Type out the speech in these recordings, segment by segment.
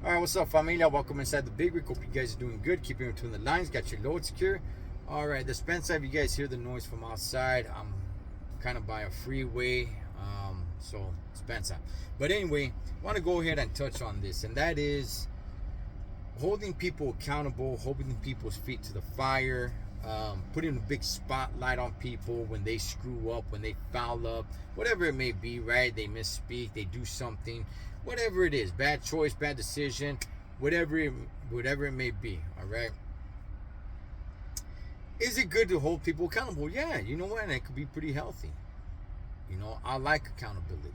All right, what's up, familia? Welcome inside the Big Rig. Hope you guys are doing good. Keeping in between the lines. Got your load secure. All right, the Spence side, you guys hear the noise from outside. I'm kind of by a freeway, so Spence side. But anyway, I want to go ahead and touch on this, and that is holding people accountable, holding people's feet to the fire, putting a big spotlight on people when they screw up, when they foul up, whatever it may be, right? They misspeak, they do something, whatever it is, bad choice, bad decision, whatever it may be, all right? Is it good to hold people accountable? Yeah, you know what? And it could be pretty healthy. You know, I like accountability.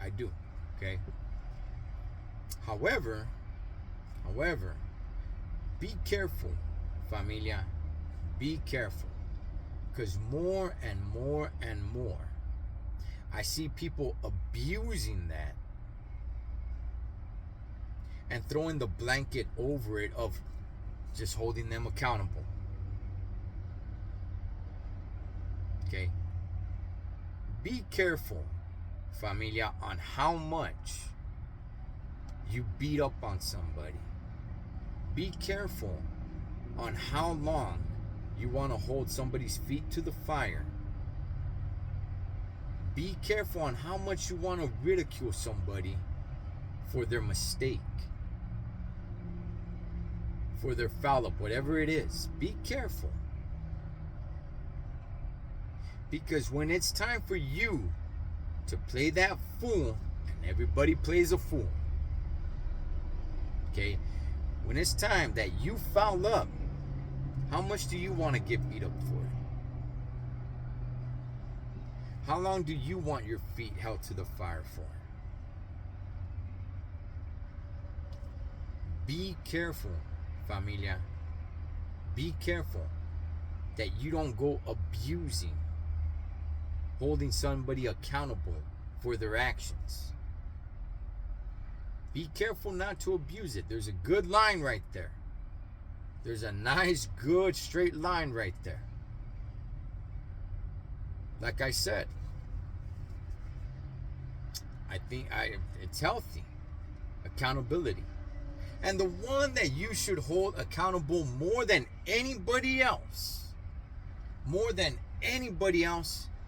I do, okay? However, be careful, familia. Be careful. Because more and more and more, I see people abusing that and throwing the blanket over it of just holding them accountable. Okay? Be careful, familia, on how much you beat up on somebody. Be careful on how long you want to hold somebody's feet to the fire. Be careful on how much you want to ridicule somebody for their mistake, for their foul up, whatever it is. Be careful. Because when it's time for you to play that fool, and everybody plays a fool, okay? When it's time that you foul up, how much do you want to get beat up for it? How long do you want your feet held to the fire for? Be careful, familia. Be careful that you don't go abusing, holding somebody accountable for their actions. Be careful not to abuse it. There's a good line right there. There's a nice, good, straight line right there. Like I said, I think it's healthy. Accountability. And the one that you should hold accountable more than anybody else,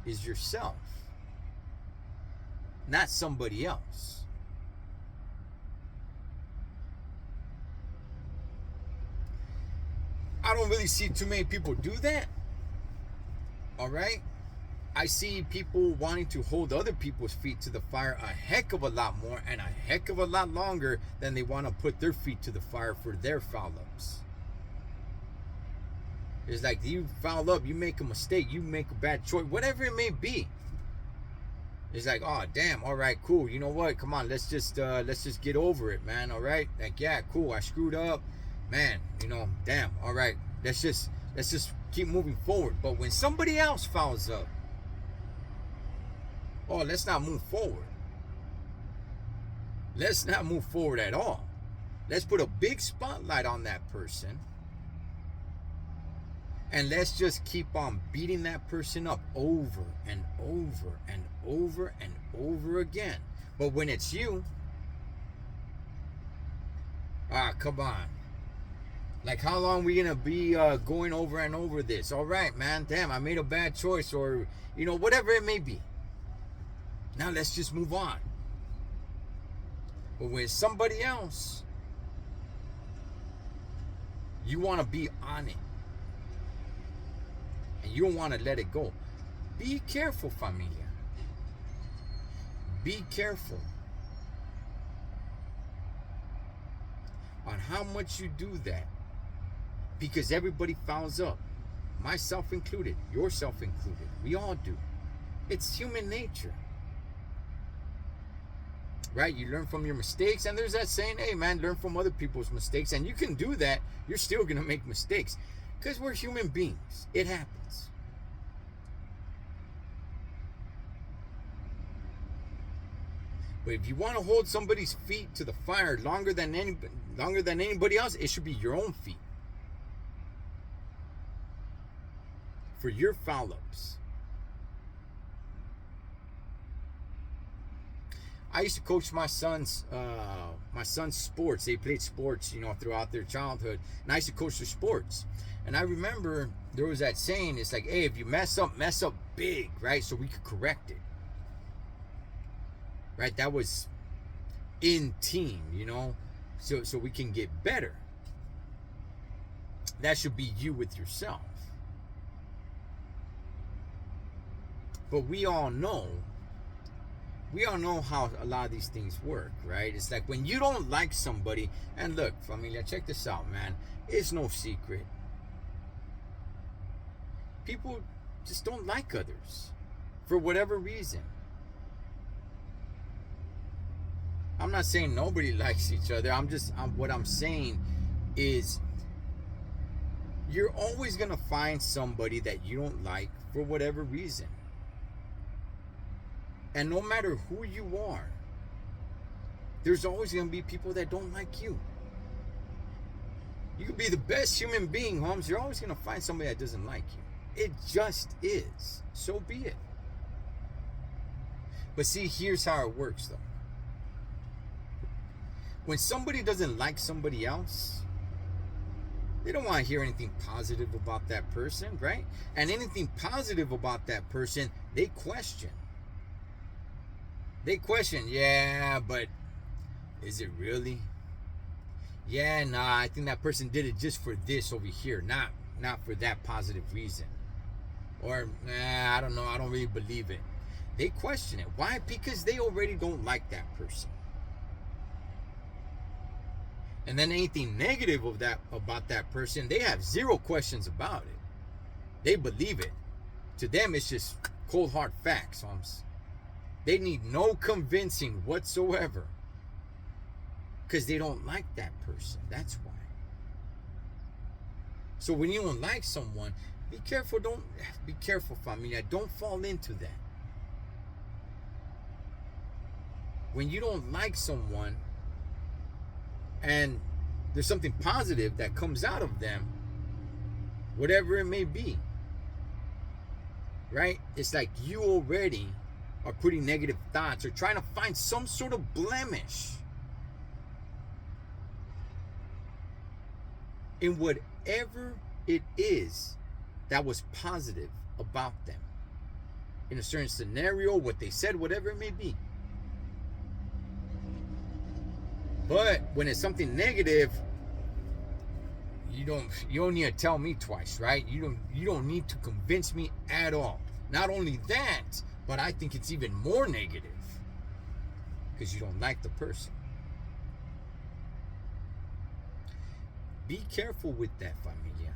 is yourself. Not somebody else. I don't really see too many people do that. All right? I see people wanting to hold other people's feet to the fire a heck of a lot more and a heck of a lot longer than they want to put their feet to the fire for their foul ups. It's like you foul up, you make a mistake, you make a bad choice, whatever it may be. It's like, oh damn, all right, cool. You know what? Come on, let's just get over it, man. All right, like yeah, cool. I screwed up, man. You know, damn. All right, let's just keep moving forward. But when somebody else fouls up, oh, let's not move forward. Let's not move forward at all. Let's put a big spotlight on that person. And let's just keep on beating that person up over and over and over and over again. But when it's you, come on. Like, how long are we going to be going over and over this? All right, man, damn, I made a bad choice, or, you know, whatever it may be. Now let's just move on. But when somebody else, you want to be on it. And you don't want to let it go. Be careful, familia. Be careful on how much you do that. Because everybody fouls up. Myself included. Yourself included. We all do. It's human nature. Right? You learn from your mistakes. And there's that saying, hey man, learn from other people's mistakes. And you can do that. You're still going to make mistakes. Because we're human beings. It happens. But if you want to hold somebody's feet to the fire longer than anybody else, it should be your own feet. For your foul ups. I used to coach my son's sports. They played sports, throughout their childhood, and I used to coach their sports. And I remember there was that saying. It's like, hey, if you mess up big, right? So we could correct it, right? That was in team, so we can get better. That should be you with yourself. But we all know how a lot of these things work, right? It's like when you don't like somebody, and look, familia, check this out, man. It's no secret. People just don't like others for whatever reason. I'm not saying nobody likes each other. What I'm saying is you're always going to find somebody that you don't like for whatever reason. And no matter who you are, there's always going to be people that don't like you. You could be the best human being, Holmes. You're always going to find somebody that doesn't like you. It just is. So be it. But see, here's how it works, though. When somebody doesn't like somebody else, they don't want to hear anything positive about that person, right? And anything positive about that person, they question. Yeah, but is it really? Yeah, nah, I think that person did it just for this over here, not for that positive reason. Or, I don't know, I don't really believe it. They question it. Why? Because they already don't like that person. And then anything negative about that person, they have zero questions about it. They believe it. To them, it's just cold hard facts, Holmes. They need no convincing whatsoever. Because they don't like that person. That's why. So when you don't like someone, be careful. Be careful, familia. Don't fall into that. When you don't like someone and there's something positive that comes out of them, whatever it may be, right? It's like you already are putting negative thoughts or trying to find some sort of blemish in whatever it is that was positive about them in a certain scenario, what they said, whatever it may be. But when it's something negative, you don't need to tell me twice, right? You don't need to convince me at all. Not only that, but I think it's even more negative because you don't like the person. Be careful with that, familia.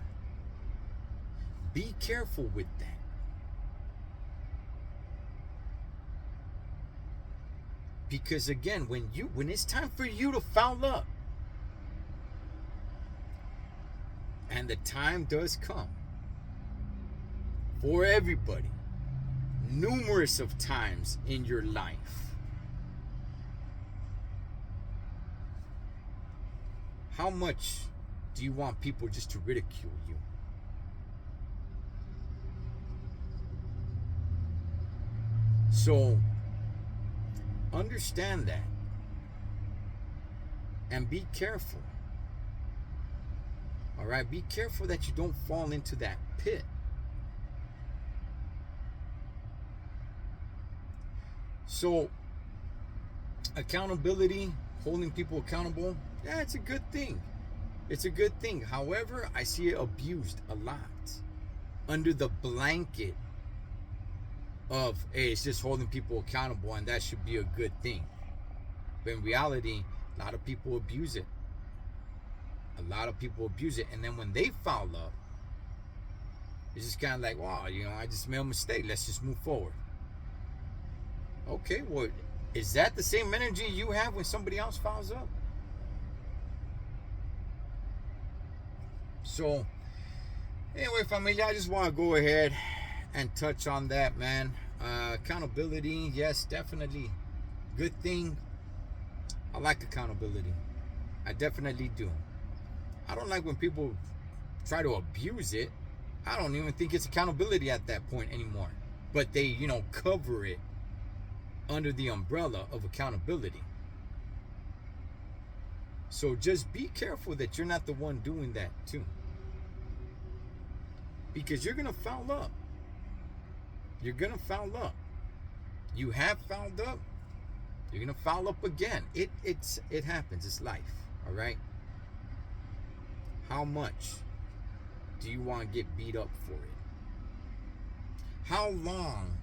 Be careful with that. Because again, when it's time for you to foul up, and the time does come for everybody, numerous of times in your life, how much do you want people just to ridicule you? So understand that and be careful. All right, be careful that you don't fall into that pit. So accountability, holding people accountable, yeah, it's a good thing. It's a good thing. However, I see it abused a lot under the blanket of, hey, it's just holding people accountable and that should be a good thing. But in reality, a lot of people abuse it. A lot of people abuse it. And then when they foul up, it's just kind of like, wow, I just made a mistake. Let's just move forward. Okay, well, is that the same energy you have when somebody else fouls up? So, anyway, familia, I just want to go ahead and touch on that, man. Accountability, yes, definitely. Good thing. I like accountability. I definitely do. I don't like when people try to abuse it. I don't even think it's accountability at that point anymore. But they, cover it under the umbrella of accountability. So just be careful that you're not the one doing that too. Because you're going to foul up. You're going to foul up. You have fouled up. You're going to foul up again. It happens. It's life. All right? How much do you want to get beat up for it? How long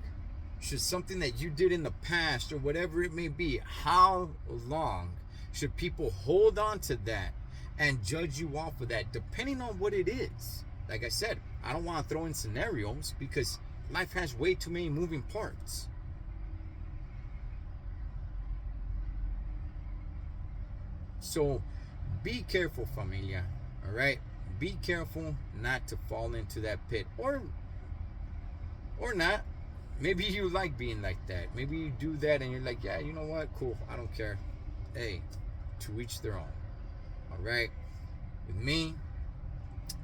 should something that you did in the past or whatever it may be, how long should people hold on to that and judge you off of that, depending on what it is? Like I said, I don't want to throw in scenarios because life has way too many moving parts. So be careful, familia. All right? Be careful not to fall into that pit. Or not. Maybe you like being like that. Maybe you do that and you're like, yeah, you know what? Cool. I don't care. Hey, to each their own. All right? With me,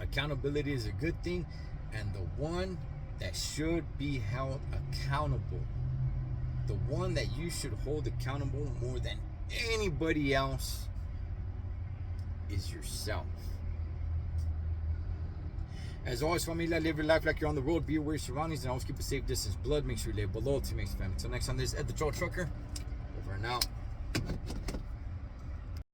accountability is a good thing. And the one that should be held accountable, the one that you should hold accountable more than anybody else, is yourself. As always, familia, live your life like you're on the road. Be aware of your surroundings and always keep a safe distance. Blood makes sure you live below to make family. Until next time, this is Ed the Troll Trucker. Over and out.